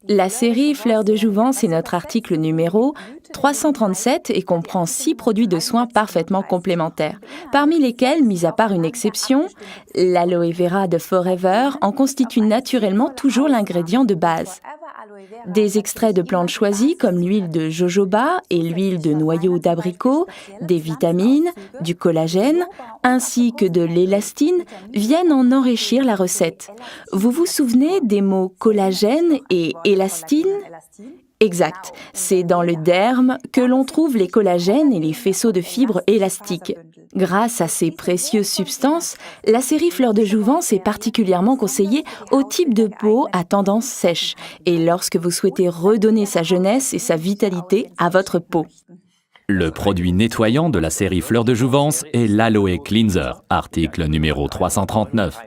La série Fleurs de Jouvence est notre article numéro 337 et comprend 6 produits de soins parfaitement complémentaires, parmi lesquels, mis à part une exception, l'aloe vera de Forever en constitue naturellement toujours l'ingrédient de base. Des extraits de plantes choisies comme l'huile de jojoba et l'huile de noyau d'abricot, des vitamines, du collagène, ainsi que de l'élastine viennent en enrichir la recette. Vous vous souvenez des mots collagène et élastine ? Exact, c'est dans le derme que l'on trouve les collagènes et les faisceaux de fibres élastiques. Grâce à ces précieuses substances, la série Fleurs de Jouvence est particulièrement conseillée au type de peau à tendance sèche et lorsque vous souhaitez redonner sa jeunesse et sa vitalité à votre peau. Le produit nettoyant de la série Fleurs de Jouvence est l'Aloe Cleanser, article numéro 339.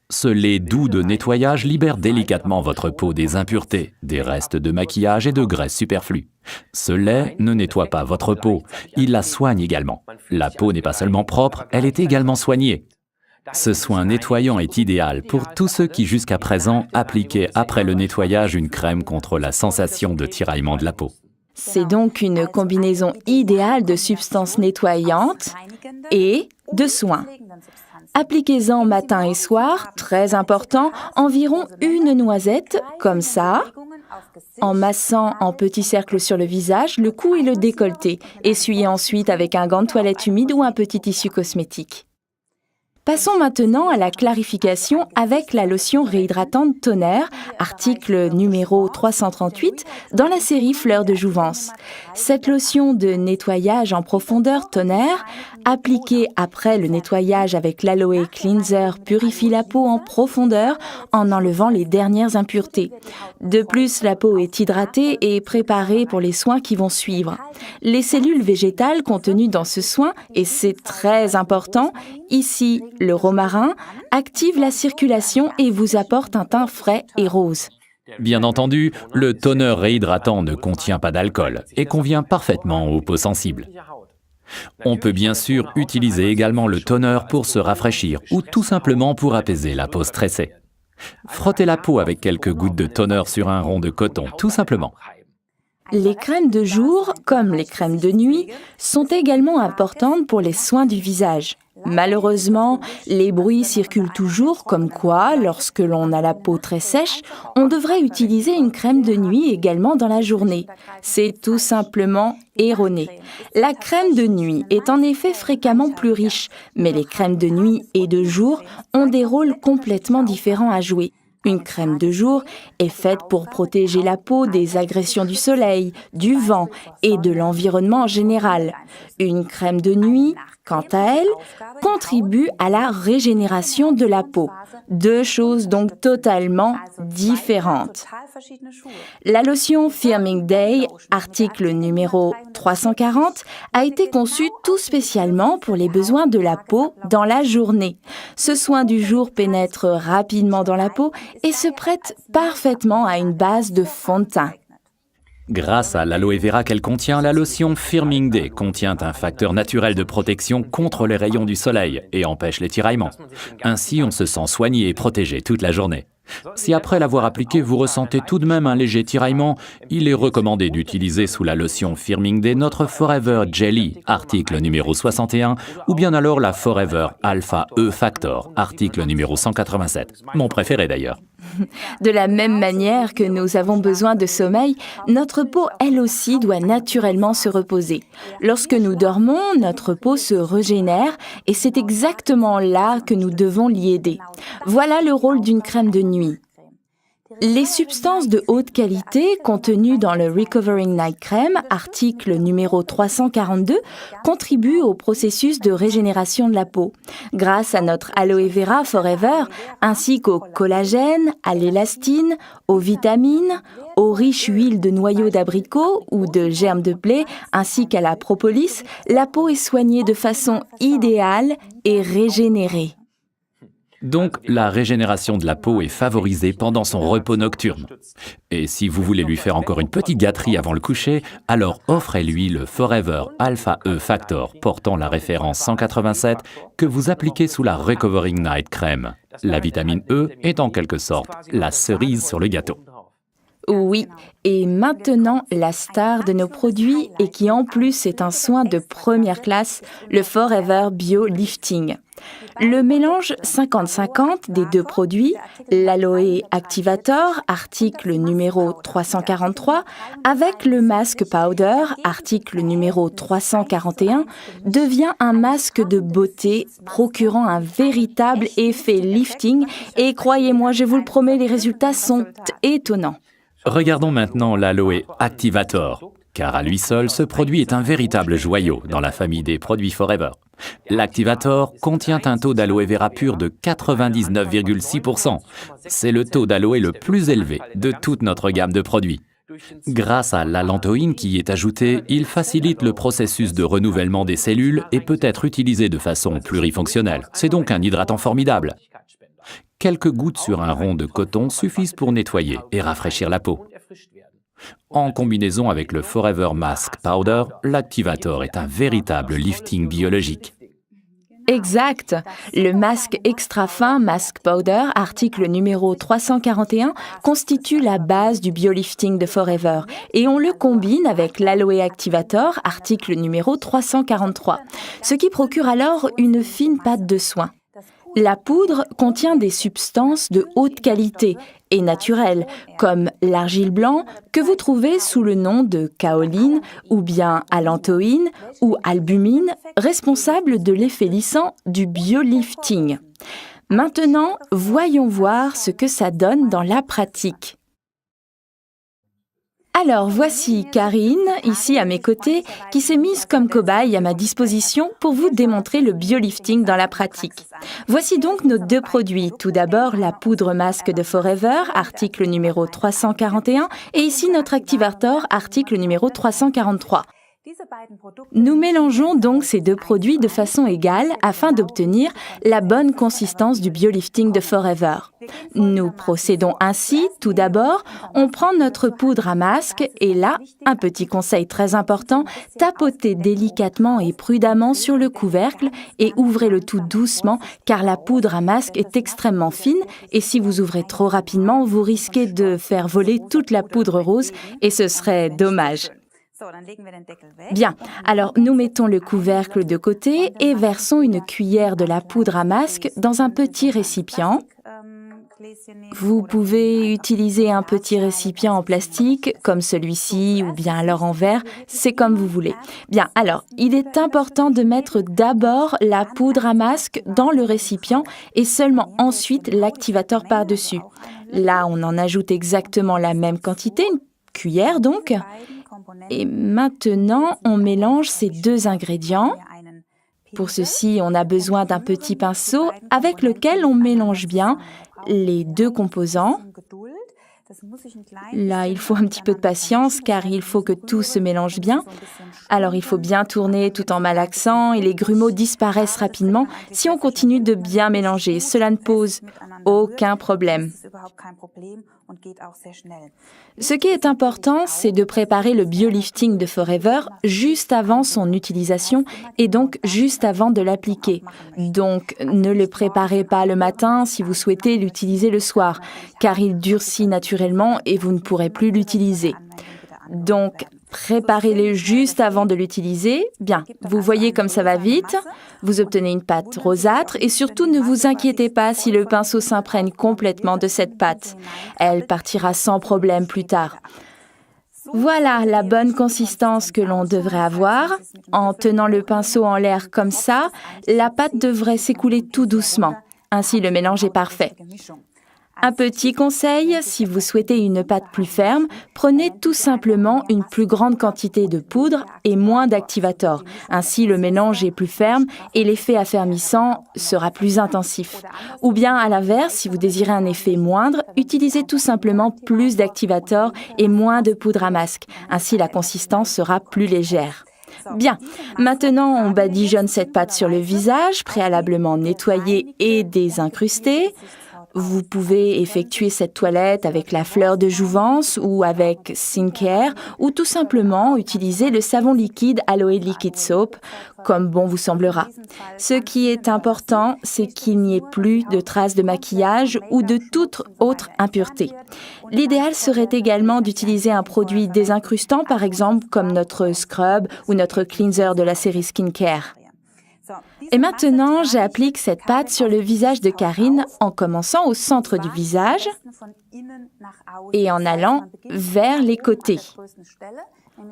Ce lait doux de nettoyage libère délicatement votre peau des impuretés, des restes de maquillage et de graisse superflues. Ce lait ne nettoie pas votre peau, il la soigne également. La peau n'est pas seulement propre, elle est également soignée. Ce soin nettoyant est idéal pour tous ceux qui jusqu'à présent appliquaient après le nettoyage une crème contre la sensation de tiraillement de la peau. C'est donc une combinaison idéale de substances nettoyantes et de soins. Appliquez-en matin et soir, très important, environ une noisette, comme ça, en massant en petits cercles sur le visage, le cou et le décolleté. Essuyez ensuite avec un gant de toilette humide ou un petit tissu cosmétique. Passons maintenant à la clarification avec la lotion réhydratante Tonnerre, article numéro 338, dans la série Fleurs de Jouvence. Cette lotion de nettoyage en profondeur Tonnerre, appliquée après le nettoyage avec l'Aloe Cleanser, purifie la peau en profondeur en enlevant les dernières impuretés. De plus, la peau est hydratée et préparée pour les soins qui vont suivre. Les cellules végétales contenues dans ce soin, et c'est très important, ici, le romarin active la circulation et vous apporte un teint frais et rose. Bien entendu, le toner réhydratant ne contient pas d'alcool et convient parfaitement aux peaux sensibles. On peut bien sûr utiliser également le toner pour se rafraîchir ou tout simplement pour apaiser la peau stressée. Frottez la peau avec quelques gouttes de toner sur un rond de coton, tout simplement. Les crèmes de jour, comme les crèmes de nuit, sont également importantes pour les soins du visage. Malheureusement, les bruits circulent toujours comme quoi, lorsque l'on a la peau très sèche, on devrait utiliser une crème de nuit également dans la journée. C'est tout simplement erroné. La crème de nuit est en effet fréquemment plus riche, mais les crèmes de nuit et de jour ont des rôles complètement différents à jouer. Une crème de jour est faite pour protéger la peau des agressions du soleil, du vent et de l'environnement en général. Une crème de nuit, quant à elle, contribue à la régénération de la peau. Deux choses donc totalement différentes. La lotion Firming Day, article numéro 340, a été conçue tout spécialement pour les besoins de la peau dans la journée. Ce soin du jour pénètre rapidement dans la peau et se prête parfaitement à une base de fond de teint. Grâce à l'aloe vera qu'elle contient, la lotion Firming Day contient un facteur naturel de protection contre les rayons du soleil et empêche les tiraillements. Ainsi, on se sent soigné et protégé toute la journée. Si après l'avoir appliqué, vous ressentez tout de même un léger tiraillement, il est recommandé d'utiliser sous la lotion Firming Day notre Forever Jelly, article numéro 61, ou bien alors la Forever Alpha E Factor, article numéro 187, mon préféré d'ailleurs. De la même manière que nous avons besoin de sommeil, notre peau, elle aussi, doit naturellement se reposer. Lorsque nous dormons, notre peau se régénère et c'est exactement là que nous devons l'y aider. Voilà le rôle d'une crème de nuit. Les substances de haute qualité contenues dans le Recovering Night Cream, article numéro 342, contribuent au processus de régénération de la peau. Grâce à notre Aloe Vera Forever, ainsi qu'au collagène, à l'élastine, aux vitamines, aux riches huiles de noyau d'abricot ou de germe de blé, ainsi qu'à la propolis, la peau est soignée de façon idéale et régénérée. Donc, la régénération de la peau est favorisée pendant son repos nocturne. Et si vous voulez lui faire encore une petite gâterie avant le coucher, alors offrez-lui le Forever Alpha E Factor portant la référence 187 que vous appliquez sous la Recovering Night Cream. La vitamine E est en quelque sorte la cerise sur le gâteau. Oui, et maintenant, la star de nos produits et qui en plus est un soin de première classe, le Forever Bio Lifting. Le mélange 50-50 des deux produits, l'Aloe Activator, article numéro 343, avec le Mask Powder, article numéro 341, devient un masque de beauté procurant un véritable effet lifting et croyez-moi, je vous le promets, les résultats sont étonnants. Regardons maintenant l'Aloe Activator, car à lui seul, ce produit est un véritable joyau dans la famille des produits Forever. L'Activator contient un taux d'aloe vera pur de 99,6%. C'est le taux d'aloe le plus élevé de toute notre gamme de produits. Grâce à l'allantoïne qui y est ajoutée, il facilite le processus de renouvellement des cellules et peut être utilisé de façon plurifonctionnelle. C'est donc un hydratant formidable. Quelques gouttes sur un rond de coton suffisent pour nettoyer et rafraîchir la peau. En combinaison avec le Forever Mask Powder, l'Activator est un véritable lifting biologique. Exact. Le masque extra fin Mask Powder, article numéro 341, constitue la base du biolifting de Forever et on le combine avec l'Aloe Activator, article numéro 343, ce qui procure alors une fine pâte de soin. La poudre contient des substances de haute qualité et naturelles, comme l'argile blanc que vous trouvez sous le nom de kaoline ou bien allantoïne ou albumine, responsable de l'effet lissant du biolifting. Maintenant, voyons voir ce que ça donne dans la pratique. Alors, voici Karine, ici à mes côtés, qui s'est mise comme cobaye à ma disposition pour vous démontrer le biolifting dans la pratique. Voici donc nos deux produits. Tout d'abord, la poudre masque de Forever, article numéro 341, et ici notre Activator, article numéro 343. Nous mélangeons donc ces deux produits de façon égale afin d'obtenir la bonne consistance du biolifting de Forever. Nous procédons ainsi, tout d'abord, on prend notre poudre à masque et là, un petit conseil très important, tapotez délicatement et prudemment sur le couvercle et ouvrez le tout doucement car la poudre à masque est extrêmement fine et si vous ouvrez trop rapidement, vous risquez de faire voler toute la poudre rose et ce serait dommage. Bien, alors nous mettons le couvercle de côté et versons une cuillère de la poudre à masque dans un petit récipient. Vous pouvez utiliser un petit récipient en plastique comme celui-ci ou bien alors en verre, c'est comme vous voulez. Bien, alors il est important de mettre d'abord la poudre à masque dans le récipient et seulement ensuite l'activateur par-dessus. Là, on en ajoute exactement la même quantité, une cuillère donc. Et maintenant, on mélange ces deux ingrédients. Pour ceci, on a besoin d'un petit pinceau avec lequel on mélange bien les deux composants. Là, il faut un petit peu de patience car il faut que tout se mélange bien. Alors, il faut bien tourner tout en malaxant et les grumeaux disparaissent rapidement si on continue de bien mélanger. Cela ne pose aucun problème. Ce qui est important, c'est de préparer le biolifting de Forever juste avant son utilisation et donc juste avant de l'appliquer. Donc, ne le préparez pas le matin si vous souhaitez l'utiliser le soir, car il durcit naturellement et vous ne pourrez plus l'utiliser. Donc, préparez-le juste avant de l'utiliser. Bien, vous voyez comme ça va vite. Vous obtenez une pâte rosâtre et surtout ne vous inquiétez pas si le pinceau s'imprègne complètement de cette pâte. Elle partira sans problème plus tard. Voilà la bonne consistance que l'on devrait avoir. En tenant le pinceau en l'air comme ça, la pâte devrait s'écouler tout doucement. Ainsi, le mélange est parfait. Un petit conseil, si vous souhaitez une pâte plus ferme, prenez tout simplement une plus grande quantité de poudre et moins d'activator. Ainsi, le mélange est plus ferme et l'effet affermissant sera plus intensif. Ou bien, à l'inverse, si vous désirez un effet moindre, utilisez tout simplement plus d'activator et moins de poudre à masque. Ainsi, la consistance sera plus légère. Bien, maintenant on badigeonne cette pâte sur le visage, préalablement nettoyé et désincrusté. Vous pouvez effectuer cette toilette avec la fleur de jouvence ou avec skincare ou tout simplement utiliser le savon liquide Aloe Liquid Soap comme bon vous semblera. Ce qui est important, c'est qu'il n'y ait plus de traces de maquillage ou de toute autre impureté. L'idéal serait également d'utiliser un produit désincrustant, par exemple comme notre scrub ou notre cleanser de la série Skincare. Et maintenant, j'applique cette pâte sur le visage de Karine en commençant au centre du visage et en allant vers les côtés.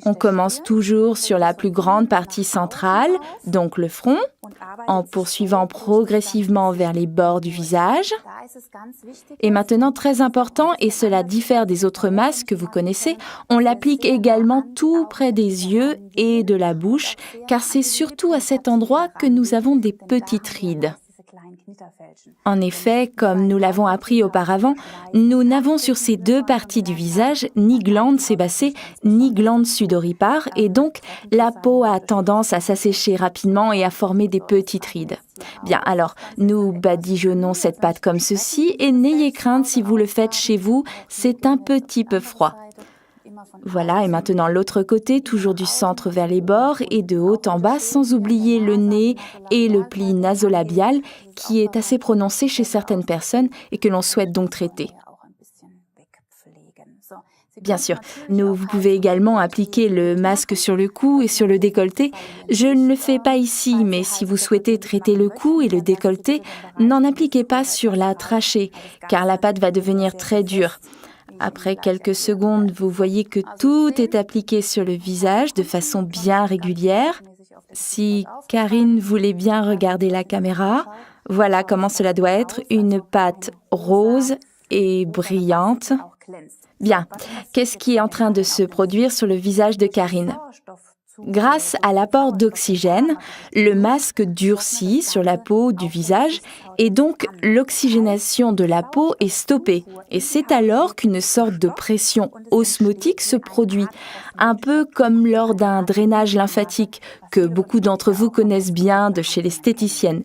On commence toujours sur la plus grande partie centrale, donc le front, en poursuivant progressivement vers les bords du visage. Et maintenant, très important, et cela diffère des autres masques que vous connaissez, on l'applique également tout près des yeux et de la bouche, car c'est surtout à cet endroit que nous avons des petites rides. En effet, comme nous l'avons appris auparavant, nous n'avons sur ces deux parties du visage ni glande sébacée ni glande sudoripare et donc la peau a tendance à s'assécher rapidement et à former des petites rides. Bien, alors nous badigeonnons cette pâte comme ceci et n'ayez crainte si vous le faites chez vous, c'est un petit peu froid. Voilà, et maintenant l'autre côté, toujours du centre vers les bords et de haut en bas, sans oublier le nez et le pli nasolabial qui est assez prononcé chez certaines personnes et que l'on souhaite donc traiter. Bien sûr, vous pouvez également appliquer le masque sur le cou et sur le décolleté. Je ne le fais pas ici, mais si vous souhaitez traiter le cou et le décolleté, n'en appliquez pas sur la trachée, car la pâte va devenir très dure. Après quelques secondes, vous voyez que tout est appliqué sur le visage de façon bien régulière. Si Karine voulait bien regarder la caméra, voilà comment cela doit être, une pâte rose et brillante. Bien, qu'est-ce qui est en train de se produire sur le visage de Karine ? Grâce à l'apport d'oxygène, le masque durcit sur la peau du visage et donc l'oxygénation de la peau est stoppée. Et c'est alors qu'une sorte de pression osmotique se produit, un peu comme lors d'un drainage lymphatique que beaucoup d'entre vous connaissent bien de chez l'esthéticienne.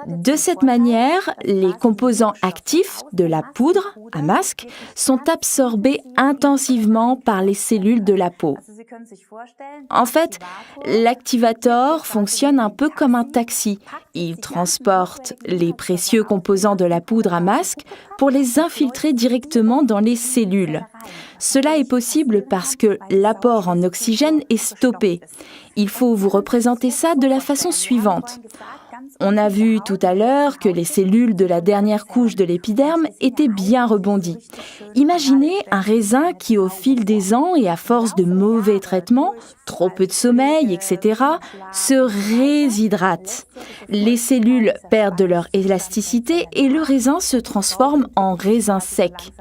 De cette manière, les composants actifs de la poudre à masque sont absorbés intensivement par les cellules de la peau. En fait, l'activator fonctionne un peu comme un taxi. Il transporte les précieux composants de la poudre à masque pour les infiltrer directement dans les cellules. Cela est possible parce que l'apport en oxygène est stoppé. Il faut vous représenter ça de la façon suivante. On a vu tout à l'heure que les cellules de la dernière couche de l'épiderme étaient bien rebondies. Imaginez un raisin qui, au fil des ans et à force de mauvais traitements, trop peu de sommeil, etc., se réshydrate. Les cellules perdent de leur élasticité et le raisin se transforme en raisin sec.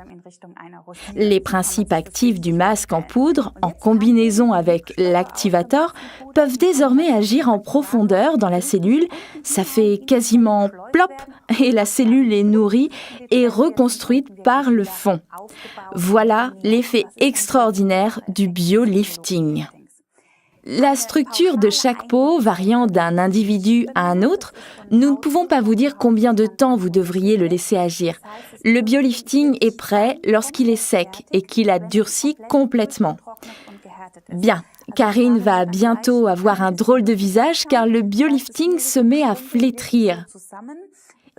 Les principes actifs du masque en poudre, en combinaison avec l'activator, peuvent désormais agir en profondeur dans la cellule. Ça fait quasiment plop et la cellule est nourrie et reconstruite par le fond. Voilà l'effet extraordinaire du biolifting. La structure de chaque peau variant d'un individu à un autre, nous ne pouvons pas vous dire combien de temps vous devriez le laisser agir. Le biolifting est prêt lorsqu'il est sec et qu'il a durci complètement. Bien, Karine va bientôt avoir un drôle de visage car le biolifting se met à flétrir.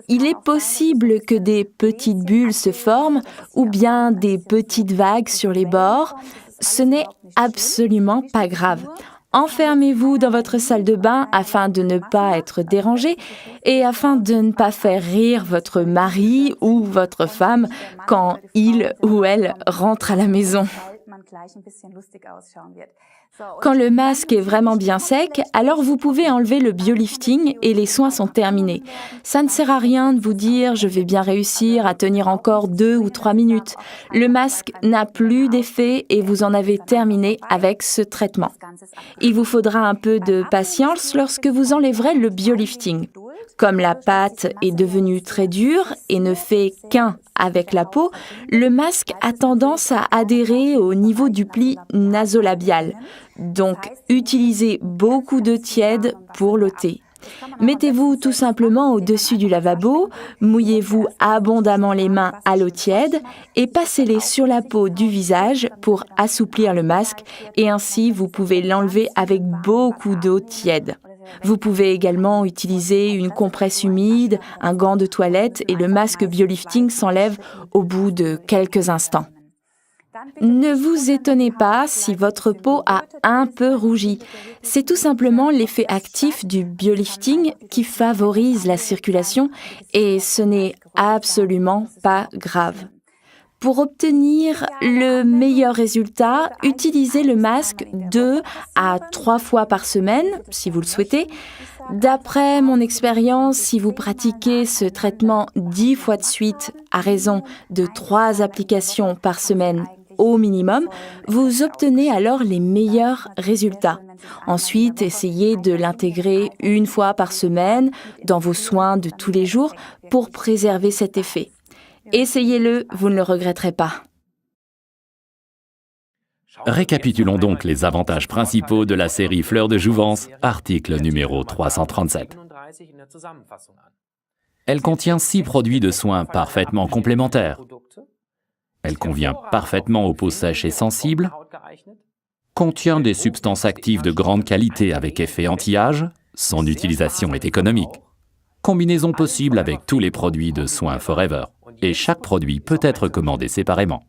Il est possible que des petites bulles se forment ou bien des petites vagues sur les bords. Ce n'est absolument pas grave. Enfermez-vous dans votre salle de bain afin de ne pas être dérangé et afin de ne pas faire rire votre mari ou votre femme quand il ou elle rentre à la maison. Quand le masque est vraiment bien sec, alors vous pouvez enlever le biolifting et les soins sont terminés. Ça ne sert à rien de vous dire « je vais bien réussir à tenir encore 2 ou 3 minutes ». Le masque n'a plus d'effet et vous en avez terminé avec ce traitement. Il vous faudra un peu de patience lorsque vous enlèverez le biolifting. Comme la pâte est devenue très dure et ne fait qu'un avec la peau, le masque a tendance à adhérer au niveau du pli nasolabial. Donc, utilisez beaucoup d'eau tiède pour l'ôter. Mettez-vous tout simplement au-dessus du lavabo, mouillez-vous abondamment les mains à l'eau tiède et passez-les sur la peau du visage pour assouplir le masque et ainsi vous pouvez l'enlever avec beaucoup d'eau tiède. Vous pouvez également utiliser une compresse humide, un gant de toilette et le masque biolifting s'enlève au bout de quelques instants. Ne vous étonnez pas si votre peau a un peu rougi. C'est tout simplement l'effet actif du biolifting qui favorise la circulation et ce n'est absolument pas grave. Pour obtenir le meilleur résultat, utilisez le masque 2 à 3 fois par semaine, si vous le souhaitez. D'après mon expérience, si vous pratiquez ce traitement 10 fois de suite à raison de 3 applications par semaine au minimum, vous obtenez alors les meilleurs résultats. Ensuite, essayez de l'intégrer 1 fois par semaine dans vos soins de tous les jours pour préserver cet effet. Essayez-le, vous ne le regretterez pas. Récapitulons donc les avantages principaux de la série Fleurs de Jouvence, article numéro 337. Elle contient 6 produits de soins parfaitement complémentaires. Elle convient parfaitement aux peaux sèches et sensibles, contient des substances actives de grande qualité avec effet anti-âge, son utilisation est économique. Combinaison possible avec tous les produits de soins Forever, et chaque produit peut être commandé séparément.